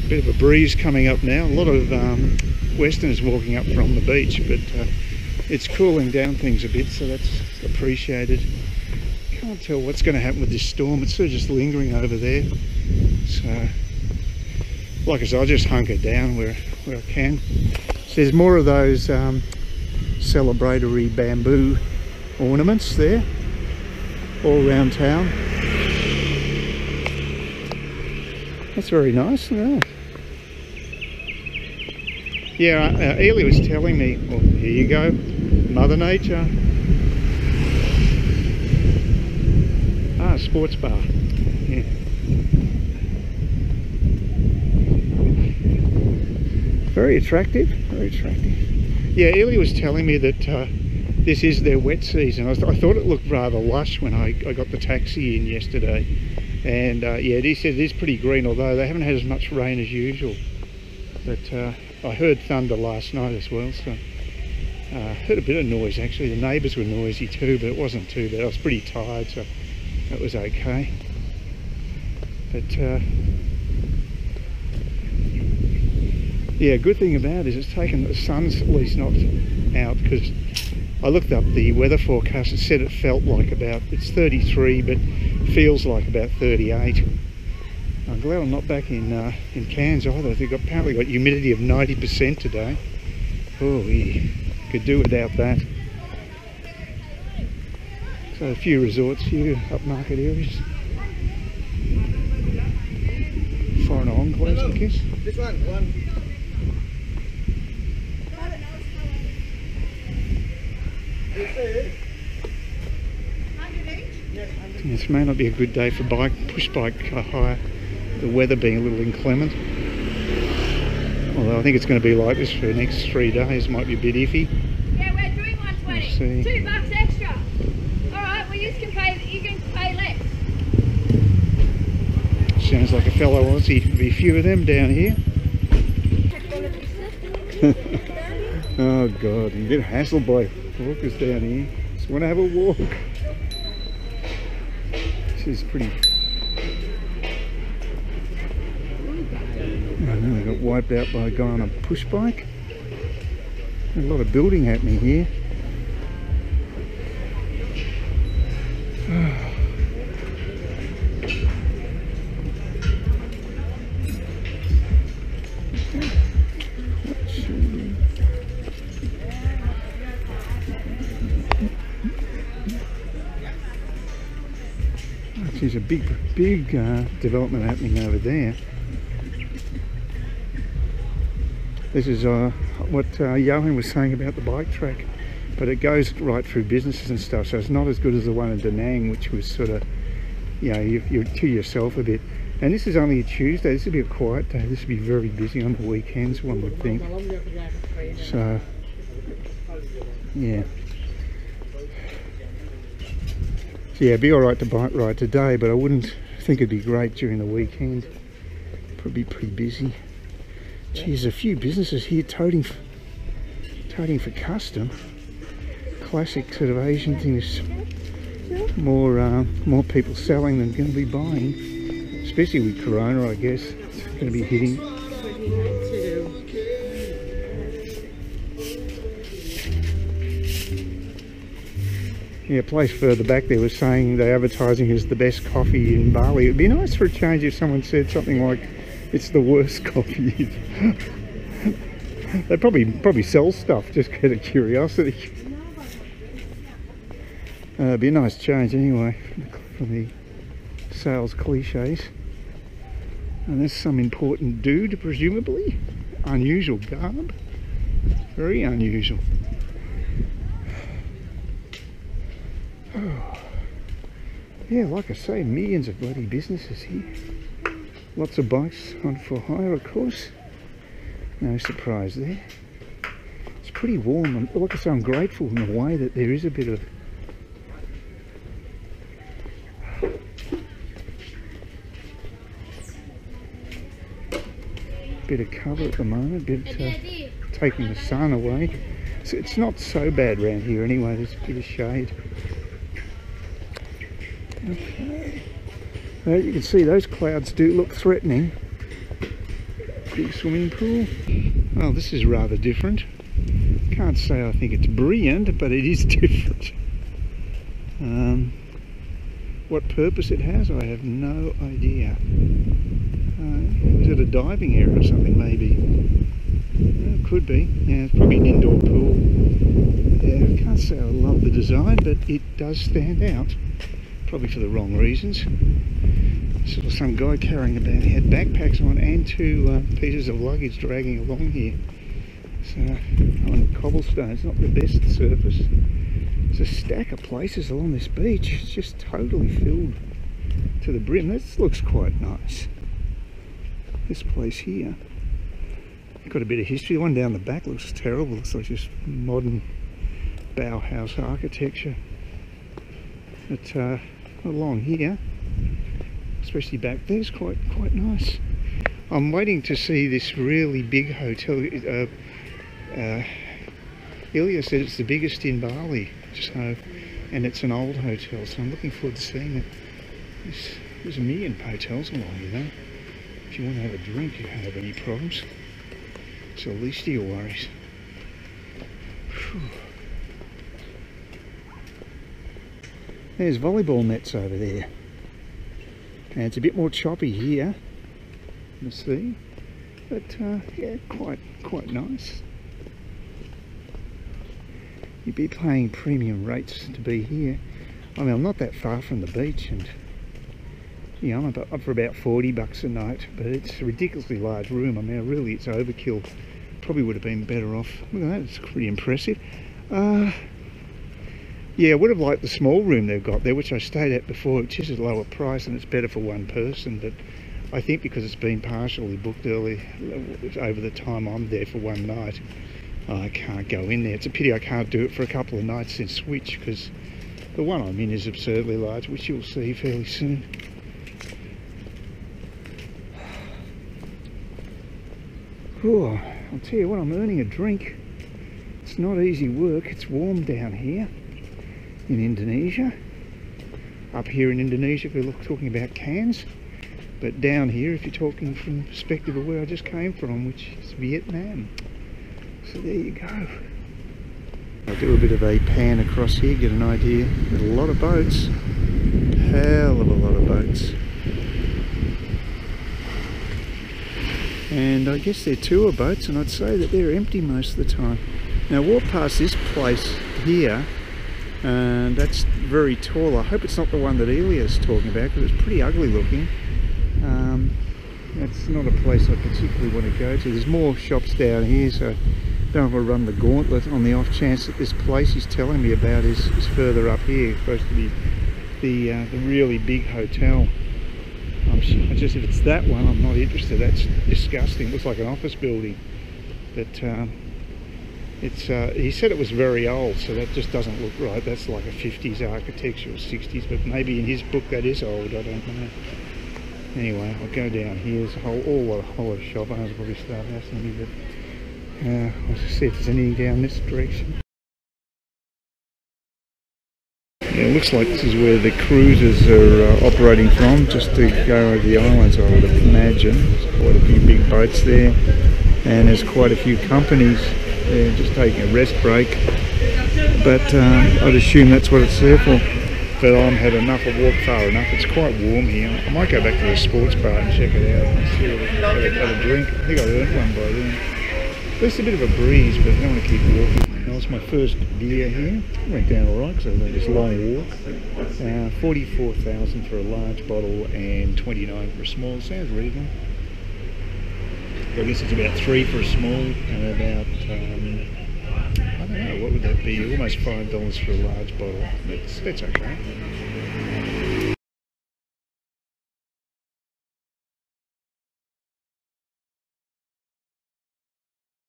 Bit of a breeze coming up now. A lot of Westerners walking up from the beach, but it's cooling down things a bit, so that's appreciated. Can't tell what's going to happen with this storm. It's sort of just lingering over there. So, like I said, I'll just hunker down where I can. So there's more of those celebratory bamboo ornaments there, all around town. That's very nice. Yeah, Ely was telling me, well, here you go, Mother Nature. Ah, sports bar. Yeah. Very attractive, very attractive. Yeah, Ely was telling me that this is their wet season. I thought it looked rather lush when I got the taxi in yesterday. And yeah, he said it is pretty green, although they haven't had as much rain as usual. But I heard thunder last night as well, so heard a bit of noise actually. The neighbours were noisy too, but it wasn't too bad. I was pretty tired, so that was okay. But yeah, good thing about it is it's taken, the sun's at least not out, because I looked up the weather forecast. It said it felt like about, it's 33, but feels like about 38. I'm glad I'm not back in Cairns either. They've apparently got humidity of 90% today. Oh, yeah, could do without that. So a few resorts here, upmarket areas. Foreign enclaves, I guess. This one. This may not be a good day for push bike hire, the weather being a little inclement. Although I think it's going to be like this for the next 3 days, might be a bit iffy. Yeah, we're doing 120. $2 extra. Alright, well you can pay less. Sounds like a fellow Aussie. There'll be a few of them down here. Oh God, you get hassled by walkers down here. Just want to have a walk. This is pretty... I know they got wiped out by a guy on a push bike. A lot of building happening here. There's a big development happening over there. This is what Johan was saying about the bike track, but it goes right through businesses and stuff, so it's not as good as the one in Da Nang, which was sort of, you know, you're to yourself a bit. And this is only a Tuesday. This will be a quiet day. This will be very busy on the weekends, one would think. So yeah. So yeah, it'd be alright to bike ride today, but I wouldn't think it'd be great during the weekend. Probably pretty busy. Geez, a few businesses here toting for custom. Classic sort of Asian thing. There's more people selling than going to be buying, especially with Corona. I guess it's going to be hitting. Yeah, a place further back there was saying the advertising is the best coffee in Bali. It'd be nice for a change if someone said something like, it's the worst coffee. They probably sell stuff just out of curiosity. It'd be a nice change anyway from the sales cliches. And there's some important dude, presumably. Unusual garb. Very unusual. Oh. Yeah, like I say, millions of bloody businesses here. Lots of bikes on for hire, of course. No surprise there. It's pretty warm, and like I say, I'm grateful in a way that there is a bit of cover at the moment, taking the sun away. So it's not so bad around here anyway. There's a bit of shade. Okay. You can see those clouds do look threatening. big swimming pool. Well, this is rather different. Can't say I think it's brilliant, but it is different. What purpose it has, I have no idea. Is it a diving area or something, maybe? It could be. Yeah, it's probably an indoor pool. Yeah, I can't say I love the design, but it does stand out. Probably for the wrong reasons. Sort of some guy carrying about, he had backpacks on and two pieces of luggage dragging along here. So, on cobblestone, it's not the best surface. There's a stack of places along this beach. It's just totally filled to the brim. This looks quite nice. This place here, got a bit of history. The one down the back looks terrible. Looks like just modern Bauhaus architecture. But along here, especially back there, is quite nice. I'm waiting to see this really big hotel. Ilya said it's the biggest in Bali, so, and it's an old hotel, so I'm looking forward to seeing it. There's a million hotels along here, though. If you want to have a drink, you don't have any problems. It's the least of your worries. Whew. There's volleyball nets over there. And it's a bit more choppy here, you see, but yeah, quite nice. You'd be paying premium rates to be here. I mean, I'm not that far from the beach, and you know, I'm up for about $40 a night, but it's a ridiculously large room. I mean, really, it's overkill. Probably would have been better off. Look at that, it's pretty impressive. Yeah, I would have liked the small room they've got there, which I stayed at before, which is a lower price and it's better for one person, but I think because it's been partially booked early over the time I'm there for one night, I can't go in there. It's a pity I can't do it for a couple of nights and switch, because the one I'm in is absurdly large, which you'll see fairly soon. Oh, I'll tell you what, I'm earning a drink. It's not easy work. It's warm down here in Indonesia. Up here in Indonesia, if we're talking about cans, but down here, if you're talking from the perspective of where I just came from, which is Vietnam. So there you go. I'll do a bit of a pan across here, get an idea. There's a lot of boats, hell of a lot of boats. And I guess they're tour boats, and I'd say that they're empty most of the time. Now walk past this place here, and that's very tall. I hope it's not the one that Elia's talking about, because it's pretty ugly looking. That's not a place I particularly want to go to. There's more shops down here, so I don't want to run the gauntlet on the off chance that this place he's telling me about is further up here. It's supposed to be the really big hotel. Just if it's that one, I'm not interested. That's disgusting. It looks like an office building. But it's he said it was very old, so that just doesn't look right. That's like a 50s architecture or 60s, but maybe in his book that is old. I don't know. Anyway, I'll go down here. There's a whole lot of shop owners. I'll probably start asking me, but I'll see if there's anything down this direction. Yeah, it looks like this is where the cruisers are operating from, just to go over the islands, I would imagine. There's quite a few big boats there, and there's quite a few companies there just taking a rest break. But I'd assume that's what it's there for. But I'm had enough, I've walked far enough. It's quite warm here. I might go back to the sports bar and check it out and see what have a drink. I think I earned one by then. There's a bit of a breeze, but I don't want to keep walking. That was my first beer here. It went down alright because I had this long walk. 44,000 for a large bottle and 29 for a small. Sounds reasonable. I guess it's about 3 for a small and about I don't know, what would that be? Almost $5 for a large bottle. That's okay.